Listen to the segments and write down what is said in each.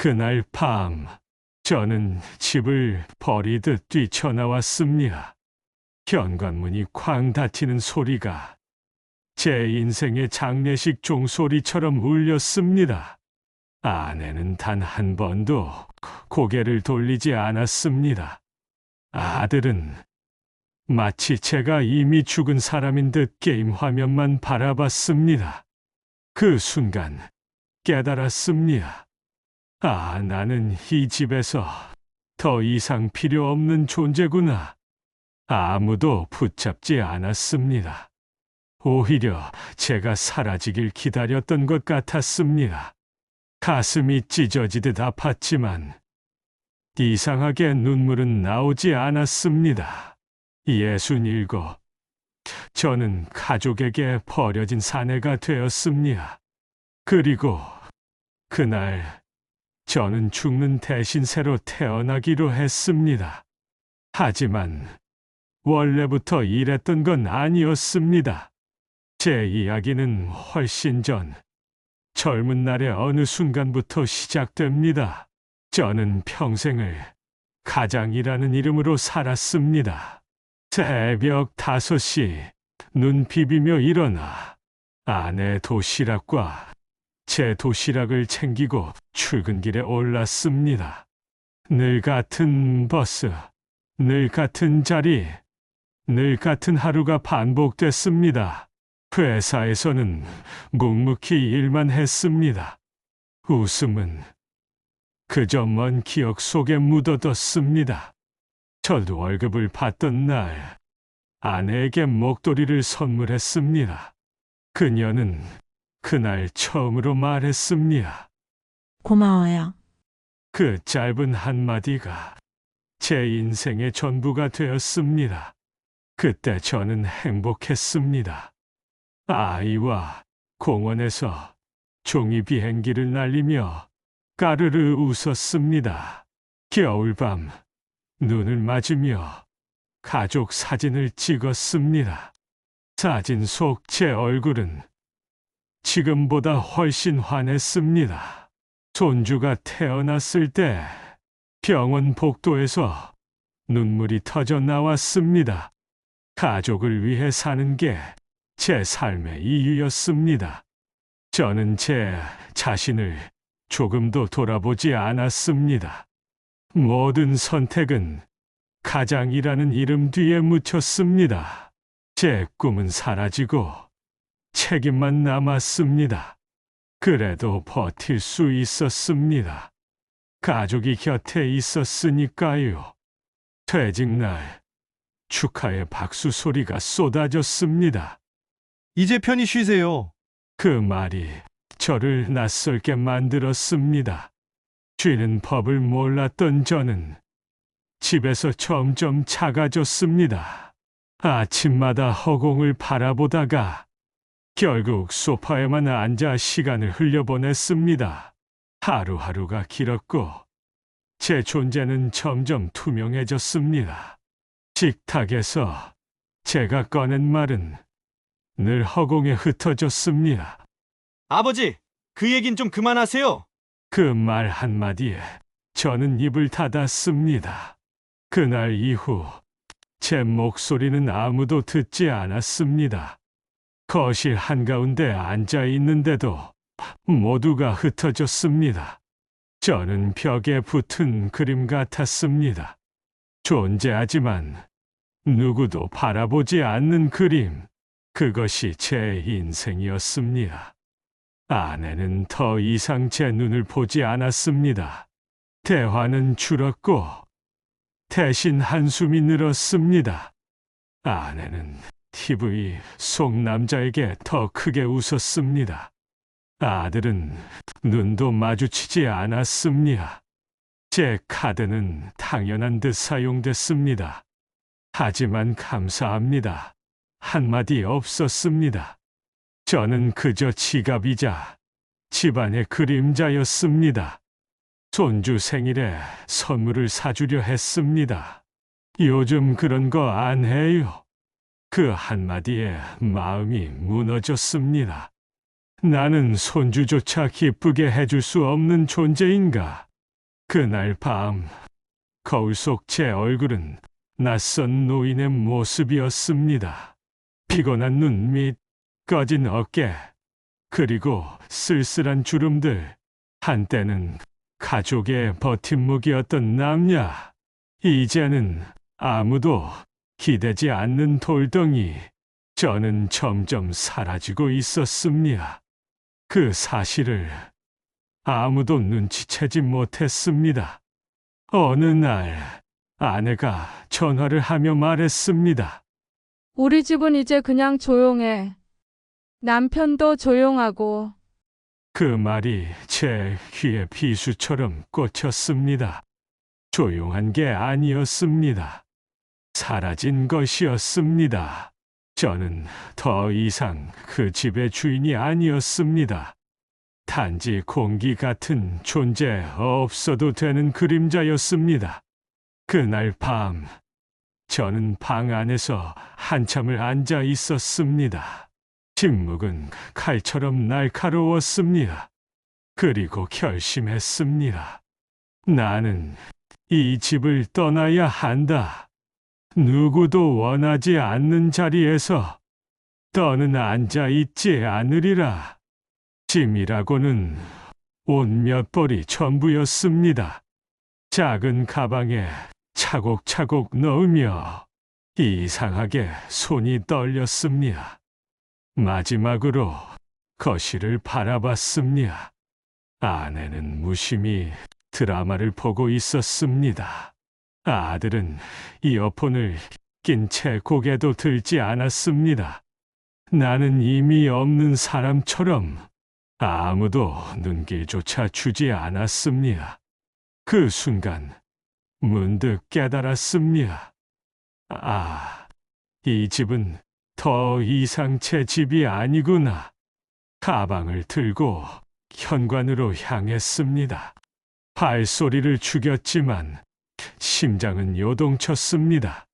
그날 밤, 저는 집을 버리듯 뛰쳐나왔습니다. 현관문이 쾅 닫히는 소리가 제 인생의 장례식 종소리처럼 울렸습니다. 아내는 단 한 번도 고개를 돌리지 않았습니다. 아들은 마치 제가 이미 죽은 사람인 듯 게임 화면만 바라봤습니다. 그 순간 깨달았습니다. 나는 이 집에서 더 이상 필요 없는 존재구나. 아무도 붙잡지 않았습니다. 오히려 제가 사라지길 기다렸던 것 같았습니다. 가슴이 찢어지듯 아팠지만 이상하게 눈물은 나오지 않았습니다. 67. 저는 가족에게 버려진 사내가 되었습니다. 그리고 그날 저는 죽는 대신 새로 태어나기로 했습니다. 하지만 원래부터 이랬던 건 아니었습니다. 제 이야기는 훨씬 전 젊은 날의 어느 순간부터 시작됩니다. 저는 평생을 가장이라는 이름으로 살았습니다. 새벽 5시 눈 비비며 일어나 아내 도시락과 제 도시락을 챙기고 출근길에 올랐습니다. 늘 같은 버스, 늘 같은 자리, 늘 같은 하루가 반복됐습니다. 회사에서는 묵묵히 일만 했습니다. 웃음은 그저 먼 기억 속에 묻어뒀습니다. 첫 월급을 받던 날 아내에게 목도리를 선물했습니다. 그녀는 그날 처음으로 말했습니다. 고마워요. 그 짧은 한마디가 제 인생의 전부가 되었습니다. 그때 저는 행복했습니다. 아이와 공원에서 종이 비행기를 날리며 까르르 웃었습니다. 겨울밤 눈을 맞으며 가족 사진을 찍었습니다. 사진 속 제 얼굴은 지금보다 훨씬 환했습니다. 손주가 태어났을 때 병원 복도에서 눈물이 터져 나왔습니다. 가족을 위해 사는 게 제 삶의 이유였습니다. 저는 제 자신을 조금도 돌아보지 않았습니다. 모든 선택은 가장이라는 이름 뒤에 묻혔습니다. 제 꿈은 사라지고 책임만 남았습니다. 그래도 버틸 수 있었습니다. 가족이 곁에 있었으니까요. 퇴직날 축하의 박수 소리가 쏟아졌습니다. 이제 편히 쉬세요. 그 말이 저를 낯설게 만들었습니다. 쉬는 법을 몰랐던 저는 집에서 점점 작아졌습니다. 아침마다 허공을 바라보다가 결국 소파에만 앉아 시간을 흘려보냈습니다. 하루하루가 길었고 제 존재는 점점 투명해졌습니다. 식탁에서 제가 꺼낸 말은 늘 허공에 흩어졌습니다. 아버지, 그 얘긴 좀 그만하세요. 그 말 한마디에 저는 입을 닫았습니다. 그날 이후 제 목소리는 아무도 듣지 않았습니다. 거실 한가운데 앉아 있는데도 모두가 흩어졌습니다. 저는 벽에 붙은 그림 같았습니다. 존재하지만 누구도 바라보지 않는 그림. 그것이 제 인생이었습니다. 아내는 더 이상 제 눈을 보지 않았습니다. 대화는 줄었고 대신 한숨이 늘었습니다. 아내는 TV 속 남자에게 더 크게 웃었습니다. 아들은 눈도 마주치지 않았습니다. 제 카드는 당연한 듯 사용됐습니다. 하지만 감사합니다. 한마디 없었습니다. 저는 그저 지갑이자 집안의 그림자였습니다. 손주 생일에 선물을 사주려 했습니다. 요즘 그런 거 안 해요. 그 한마디에 마음이 무너졌습니다. 나는 손주조차 기쁘게 해줄 수 없는 존재인가? 그날 밤 거울 속 제 얼굴은 낯선 노인의 모습이었습니다. 피곤한 눈 밑 꺼진 어깨, 그리고 쓸쓸한 주름들. 한때는 가족의 버팀목이었던 남녀, 이제는 아무도 기대지 않는 돌덩이. 저는 점점 사라지고 있었습니다. 그 사실을 아무도 눈치채지 못했습니다. 어느 날 아내가 전화를 하며 말했습니다. 우리 집은 이제 그냥 조용해. 남편도 조용하고. 그 말이 제 귀에 비수처럼 꽂혔습니다. 조용한 게 아니었습니다. 사라진 것이었습니다. 저는 더 이상 그 집의 주인이 아니었습니다. 단지 공기 같은 존재, 없어도 되는 그림자였습니다. 그날 밤, 저는 방 안에서 한참을 앉아 있었습니다. 침묵은 칼처럼 날카로웠습니다. 그리고 결심했습니다. 나는 이 집을 떠나야 한다. 누구도 원하지 않는 자리에서 더는 앉아 있지 않으리라. 짐이라고는 옷 몇 벌이 전부였습니다. 작은 가방에 차곡차곡 넣으며 이상하게 손이 떨렸습니다. 마지막으로 거실을 바라봤습니다. 아내는 무심히 드라마를 보고 있었습니다. 아들은 이어폰을 낀 채 고개도 들지 않았습니다. 나는 이미 없는 사람처럼 아무도 눈길조차 주지 않았습니다. 그 순간 문득 깨달았습니다. 이 집은 더 이상 제 집이 아니구나. 가방을 들고 현관으로 향했습니다. 발소리를 죽였지만 심장은 요동쳤습니다.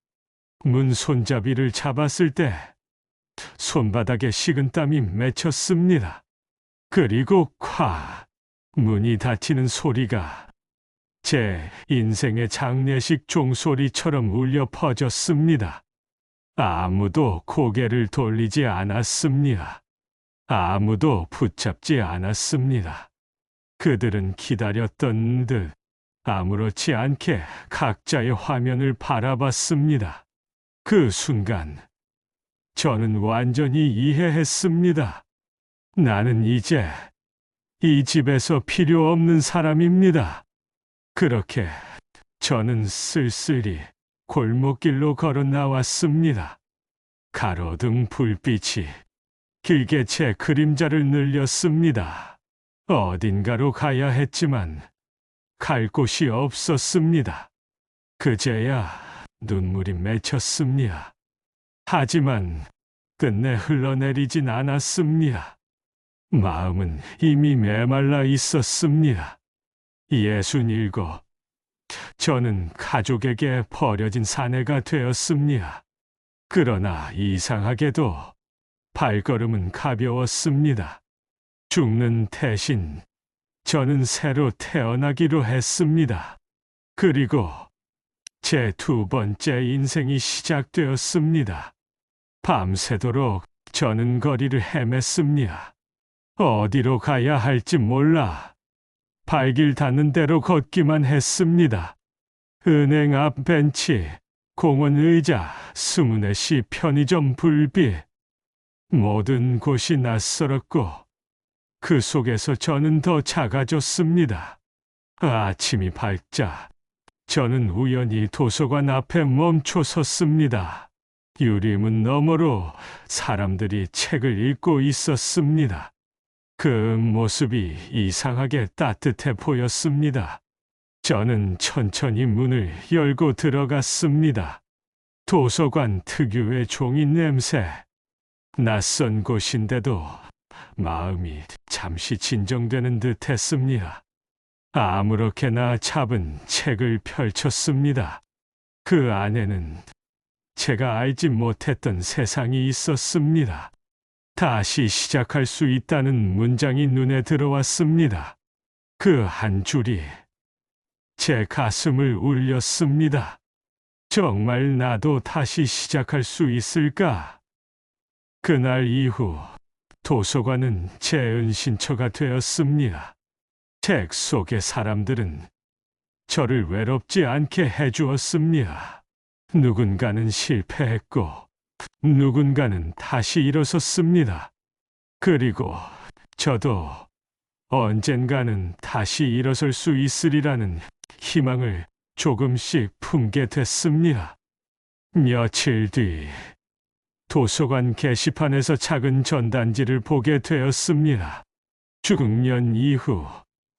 문 손잡이를 잡았을 때 손바닥에 식은땀이 맺혔습니다. 그리고 콱! 문이 닫히는 소리가 제 인생의 장례식 종소리처럼 울려 퍼졌습니다. 아무도 고개를 돌리지 않았습니다. 아무도 붙잡지 않았습니다. 그들은 기다렸던 듯 아무렇지 않게 각자의 화면을 바라봤습니다. 그 순간 저는 완전히 이해했습니다. 나는 이제 이 집에서 필요 없는 사람입니다. 그렇게 저는 쓸쓸히 골목길로 걸어 나왔습니다. 가로등 불빛이 길게 제 그림자를 늘렸습니다. 어딘가로 가야 했지만 갈 곳이 없었습니다. 그제야 눈물이 맺혔습니다. 하지만 끝내 흘러내리진 않았습니다. 마음은 이미 메말라 있었습니다. 67. 저는 가족에게 버려진 사내가 되었습니다. 그러나 이상하게도 발걸음은 가벼웠습니다. 죽는 대신 저는 새로 태어나기로 했습니다. 그리고 제 두 번째 인생이 시작되었습니다. 밤새도록 저는 거리를 헤맸습니다. 어디로 가야 할지 몰라 발길 닿는 대로 걷기만 했습니다. 은행 앞 벤치, 공원 의자, 수문의 시, 편의점 불빛. 모든 곳이 낯설었고 그 속에서 저는 더 작아졌습니다. 아침이 밝자 저는 우연히 도서관 앞에 멈춰 섰습니다. 유리문 너머로 사람들이 책을 읽고 있었습니다. 그 모습이 이상하게 따뜻해 보였습니다. 저는 천천히 문을 열고 들어갔습니다. 도서관 특유의 종이 냄새. 낯선 곳인데도 마음이 잠시 진정되는 듯 했습니다. 아무렇게나 잡은 책을 펼쳤습니다. 그 안에는 제가 알지 못했던 세상이 있었습니다. 다시 시작할 수 있다는 문장이 눈에 들어왔습니다. 그 한 줄이 제 가슴을 울렸습니다. 정말 나도 다시 시작할 수 있을까? 그날 이후 도서관은 제 은신처가 되었습니다. 책 속의 사람들은 저를 외롭지 않게 해주었습니다. 누군가는 실패했고, 누군가는 다시 일어섰습니다. 그리고 저도 언젠가는 다시 일어설 수 있으리라는 희망을 조금씩 품게 됐습니다. 며칠 뒤 도서관 게시판에서 작은 전단지를 보게 되었습니다. 중년 이후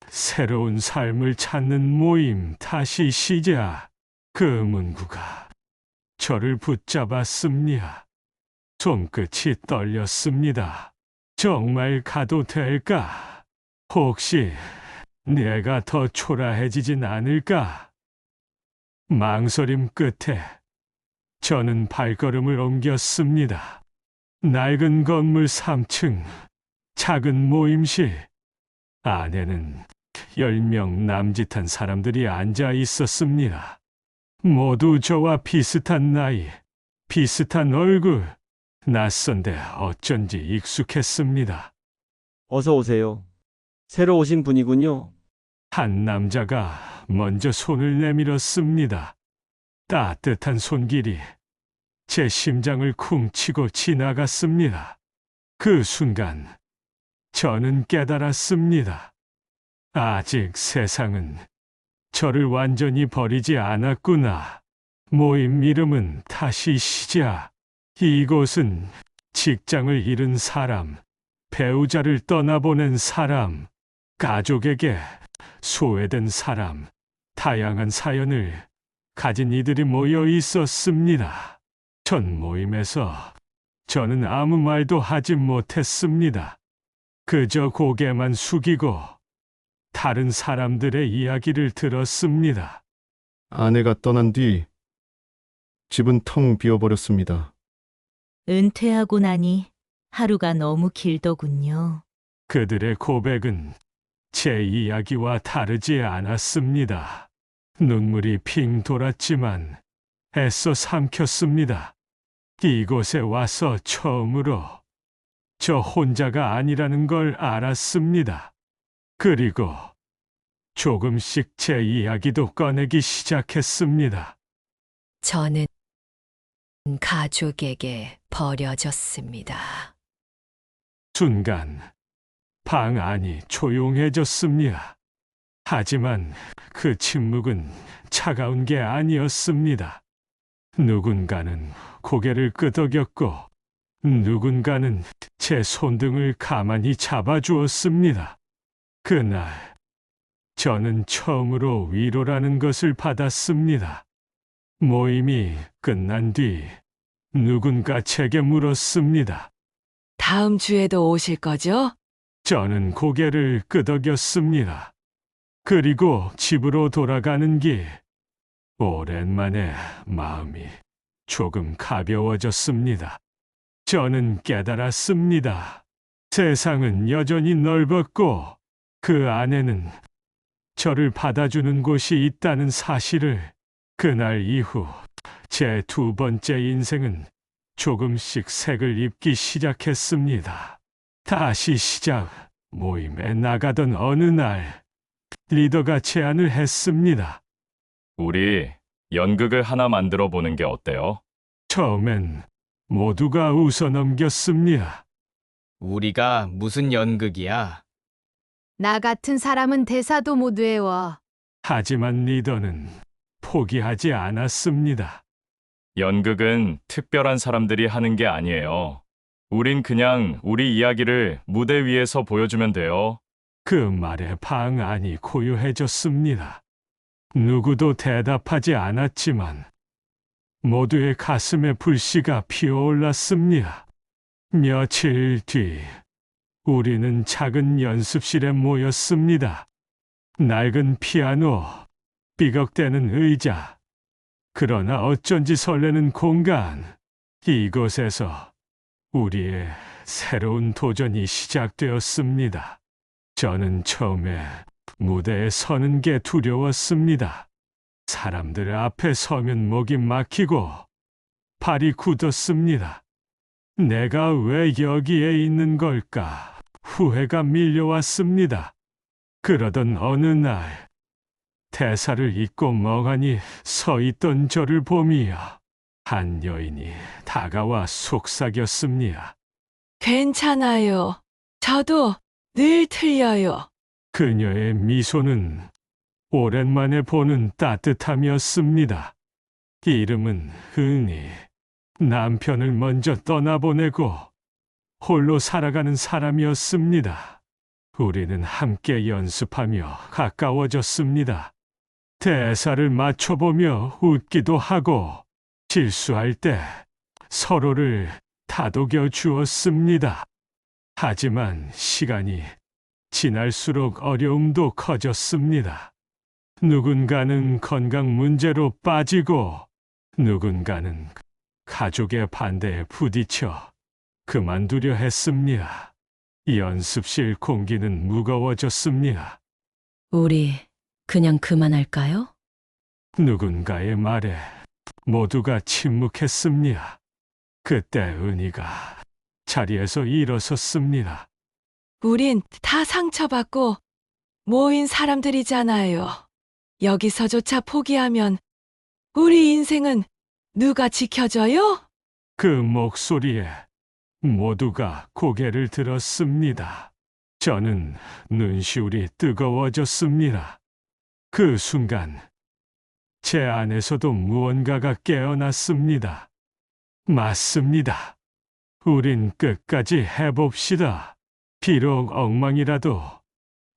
새로운 삶을 찾는 모임 다시 시작. 그 문구가 저를 붙잡았습니다. 손끝이 떨렸습니다. 정말 가도 될까? 혹시 내가 더 초라해지진 않을까? 망설임 끝에 저는 발걸음을 옮겼습니다. 낡은 건물 3층, 작은 모임실. 안에는 10명 남짓한 사람들이 앉아 있었습니다. 모두 저와 비슷한 나이, 비슷한 얼굴. 낯선데 어쩐지 익숙했습니다. 어서 오세요. 새로 오신 분이군요. 한 남자가 먼저 손을 내밀었습니다. 따뜻한 손길이 제 심장을 쿵치고 지나갔습니다. 그 순간 저는 깨달았습니다. 아직 세상은 저를 완전히 버리지 않았구나. 모임 이름은 다시 시작. 이곳은 직장을 잃은 사람, 배우자를 떠나보낸 사람, 가족에게 소외된 사람, 다양한 사연을 가진 이들이 모여 있었습니다. 첫 모임에서 저는 아무 말도 하지 못했습니다. 그저 고개만 숙이고 다른 사람들의 이야기를 들었습니다. 아내가 떠난 뒤 집은 텅 비어버렸습니다. 은퇴하고 나니 하루가 너무 길더군요. 그들의 고백은 제 이야기와 다르지 않았습니다. 눈물이 핑 돌았지만 애써 삼켰습니다. 이곳에 와서 처음으로 저 혼자가 아니라는 걸 알았습니다. 그리고 조금씩 제 이야기도 꺼내기 시작했습니다. 저는 가족에게 버려졌습니다. 순간 방 안이 조용해졌습니다. 하지만 그 침묵은 차가운 게 아니었습니다. 누군가는 고개를 끄덕였고 누군가는 제 손등을 가만히 잡아주었습니다. 그날 저는 처음으로 위로라는 것을 받았습니다. 모임이 끝난 뒤 누군가 제게 물었습니다. 다음 주에도 오실 거죠? 저는 고개를 끄덕였습니다. 그리고 집으로 돌아가는 길, 오랜만에 마음이 조금 가벼워졌습니다. 저는 깨달았습니다. 세상은 여전히 넓었고 그 안에는 저를 받아주는 곳이 있다는 사실을. 그날 이후 제 두 번째 인생은 조금씩 색을 입기 시작했습니다. 다시 시작. 모임에 나가던 어느 날 리더가 제안을 했습니다. 우리 연극을 하나 만들어 보는 게 어때요? 처음엔 모두가 웃어넘겼습니다. 우리가 무슨 연극이야? 나 같은 사람은 대사도 못 외워. 하지만 리더는 포기하지 않았습니다. 연극은 특별한 사람들이 하는 게 아니에요. 우린 그냥 우리 이야기를 무대 위에서 보여주면 돼요. 그 말에 방 안이 고요해졌습니다. 누구도 대답하지 않았지만 모두의 가슴에 불씨가 피어올랐습니다. 며칠 뒤 우리는 작은 연습실에 모였습니다. 낡은 피아노, 삐걱대는 의자, 그러나 어쩐지 설레는 공간. 이곳에서 우리의 새로운 도전이 시작되었습니다. 저는 처음에 무대에 서는 게 두려웠습니다. 사람들 앞에 서면 목이 막히고 발이 굳었습니다. 내가 왜 여기에 있는 걸까? 후회가 밀려왔습니다. 그러던 어느 날 대사를 잊고 멍하니 서 있던 저를 보며 한 여인이 다가와 속삭였습니다. 괜찮아요. 저도 늘 틀려요. 그녀의 미소는 오랜만에 보는 따뜻함이었습니다. 이름은 은희. 남편을 먼저 떠나보내고 홀로 살아가는 사람이었습니다. 우리는 함께 연습하며 가까워졌습니다. 대사를 맞춰보며 웃기도 하고 실수할 때 서로를 다독여 주었습니다. 하지만 시간이 지날수록 어려움도 커졌습니다. 누군가는 건강 문제로 빠지고 누군가는 가족의 반대에 부딪혀 그만두려 했습니다. 연습실 공기는 무거워졌습니다. 우리 그냥 그만할까요? 누군가의 말에 모두가 침묵했습니다. 그때 은희가 자리에서 일어섰습니다. 우린 다 상처받고 모인 사람들이잖아요. 여기서조차 포기하면 우리 인생은 누가 지켜줘요? 그 목소리에 모두가 고개를 들었습니다. 저는 눈시울이 뜨거워졌습니다. 그 순간 제 안에서도 무언가가 깨어났습니다. 맞습니다. 우린 끝까지 해봅시다. 비록 엉망이라도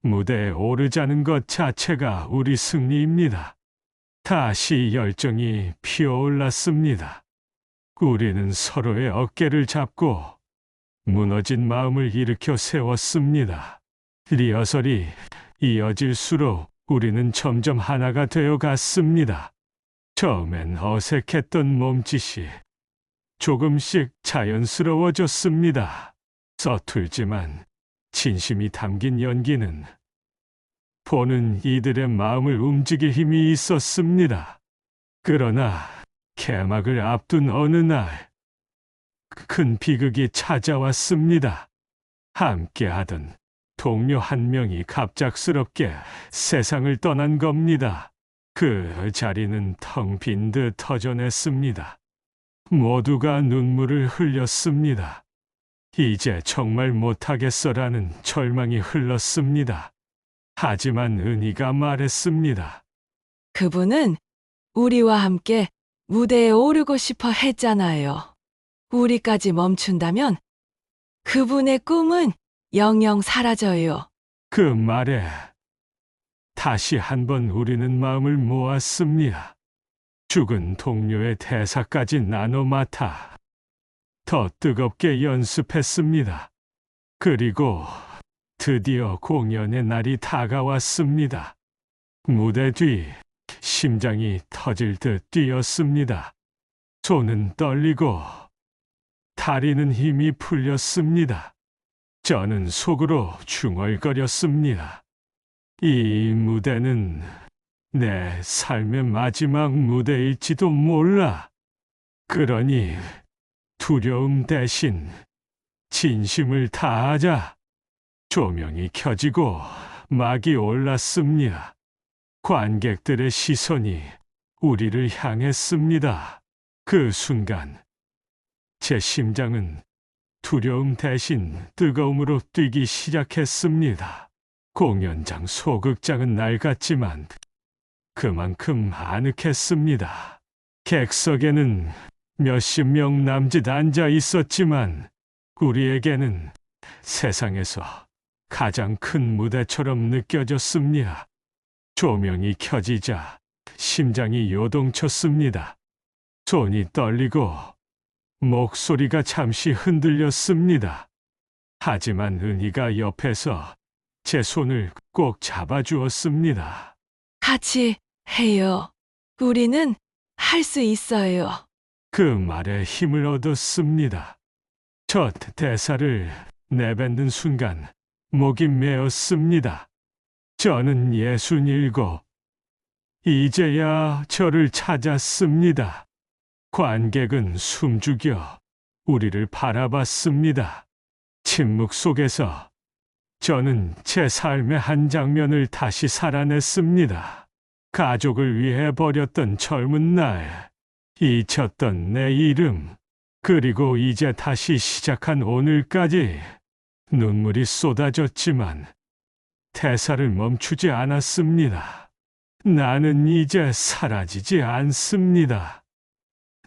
무대에 오르자는 것 자체가 우리 승리입니다. 다시 열정이 피어올랐습니다. 우리는 서로의 어깨를 잡고 무너진 마음을 일으켜 세웠습니다. 리허설이 이어질수록 우리는 점점 하나가 되어 갔습니다. 처음엔 어색했던 몸짓이 조금씩 자연스러워졌습니다. 서툴지만 진심이 담긴 연기는 보는 이들의 마음을 움직일 힘이 있었습니다. 그러나 개막을 앞둔 어느 날 큰 비극이 찾아왔습니다. 함께하던 동료 한 명이 갑작스럽게 세상을 떠난 겁니다. 그 자리는 텅 빈 듯 터져냈습니다. 모두가 눈물을 흘렸습니다. 이제 정말 못하겠어라는 절망이 흘렀습니다. 하지만 은희가 말했습니다. 그분은 우리와 함께 무대에 오르고 싶어 했잖아요. 우리까지 멈춘다면 그분의 꿈은 영영 사라져요. 그 말에 다시 한번 우리는 마음을 모았습니다. 죽은 동료의 대사까지 나눠 맡아 더 뜨겁게 연습했습니다. 그리고 드디어 공연의 날이 다가왔습니다. 무대 뒤 심장이 터질 듯 뛰었습니다. 손은 떨리고 다리는 힘이 풀렸습니다. 저는 속으로 중얼거렸습니다. 이 무대는 내 삶의 마지막 무대일지도 몰라. 그러니 두려움 대신 진심을 다하자. 조명이 켜지고 막이 올랐습니다. 관객들의 시선이 우리를 향했습니다. 그 순간 제 심장은 두려움 대신 뜨거움으로 뛰기 시작했습니다. 공연장 소극장은 낡았지만 그만큼 아늑했습니다. 객석에는 몇십 명 남짓 앉아 있었지만 우리에게는 세상에서 가장 큰 무대처럼 느껴졌습니다. 조명이 켜지자 심장이 요동쳤습니다. 손이 떨리고 목소리가 잠시 흔들렸습니다. 하지만 은희가 옆에서 제 손을 꼭 잡아주었습니다. 같이 해요. 우리는 할 수 있어요. 그 말에 힘을 얻었습니다. 첫 대사를 내뱉는 순간 목이 메었습니다. 저는 67. 이제야 저를 찾았습니다. 관객은 숨죽여 우리를 바라봤습니다. 침묵 속에서 저는 제 삶의 한 장면을 다시 살아냈습니다. 가족을 위해 버렸던 젊은 날, 잊혔던 내 이름, 그리고 이제 다시 시작한 오늘까지 눈물이 쏟아졌지만 대사를 멈추지 않았습니다. 나는 이제 사라지지 않습니다.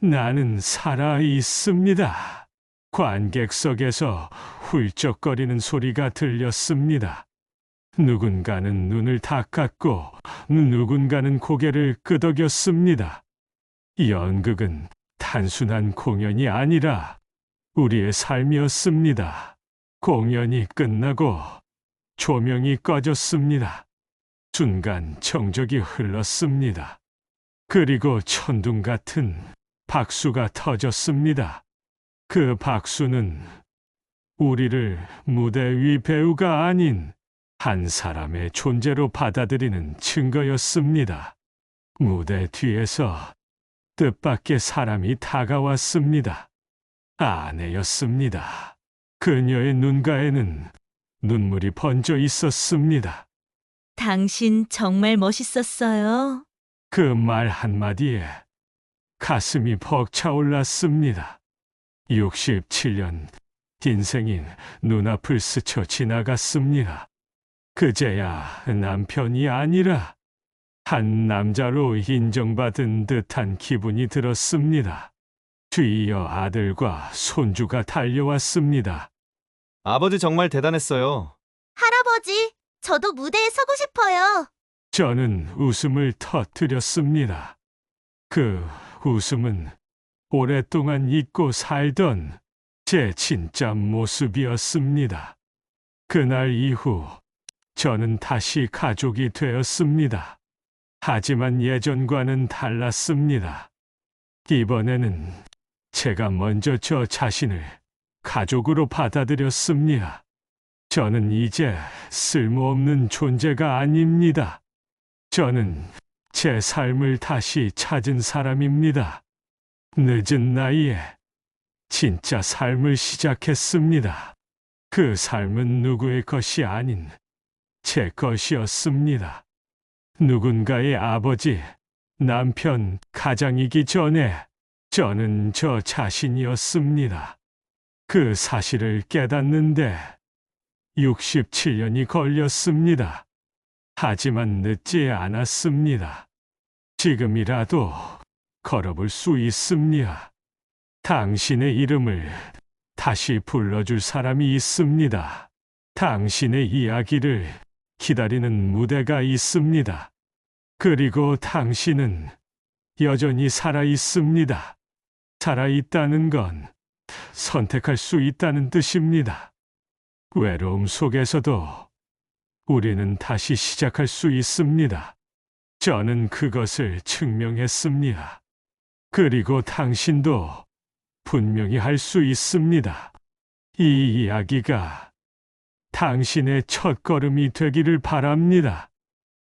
나는 살아 있습니다. 관객석에서 훌쩍거리는 소리가 들렸습니다. 누군가는 눈을 닦았고 누군가는 고개를 끄덕였습니다. 연극은 단순한 공연이 아니라 우리의 삶이었습니다. 공연이 끝나고 조명이 꺼졌습니다. 순간 정적이 흘렀습니다. 그리고 천둥 같은 박수가 터졌습니다. 그 박수는 우리를 무대 위 배우가 아닌 한 사람의 존재로 받아들이는 증거였습니다. 무대 뒤에서 뜻밖의 사람이 다가왔습니다. 아내였습니다. 그녀의 눈가에는 눈물이 번져 있었습니다. 당신 정말 멋있었어요. 그 말 한마디에 가슴이 벅차올랐습니다. 67년 인생인 눈앞을 스쳐 지나갔습니다. 그제야 남편이 아니라 한 남자로 인정받은 듯한 기분이 들었습니다. 뒤이어 아들과 손주가 달려왔습니다. 아버지 정말 대단했어요. 할아버지, 저도 무대에 서고 싶어요. 저는 웃음을 터뜨렸습니다. 그 웃음은 오랫동안 잊고 살던 제 진짜 모습이었습니다. 그날 이후 저는 다시 가족이 되었습니다. 하지만 예전과는 달랐습니다. 이번에는 제가 먼저 저 자신을 가족으로 받아들였습니다. 저는 이제 쓸모없는 존재가 아닙니다. 저는 제 삶을 다시 찾은 사람입니다. 늦은 나이에 진짜 삶을 시작했습니다. 그 삶은 누구의 것이 아닌 제 것이었습니다. 누군가의 아버지, 남편, 가장이기 전에 저는 저 자신이었습니다. 그 사실을 깨닫는데 67년이 걸렸습니다. 하지만 늦지 않았습니다. 지금이라도 걸어볼 수 있습니다. 당신의 이름을 다시 불러줄 사람이 있습니다. 당신의 이야기를 기다리는 무대가 있습니다. 그리고 당신은 여전히 살아 있습니다. 살아 있다는 건 선택할 수 있다는 뜻입니다. 외로움 속에서도 우리는 다시 시작할 수 있습니다. 저는 그것을 증명했습니다. 그리고 당신도 분명히 할 수 있습니다. 이 이야기가 당신의 첫걸음이 되기를 바랍니다.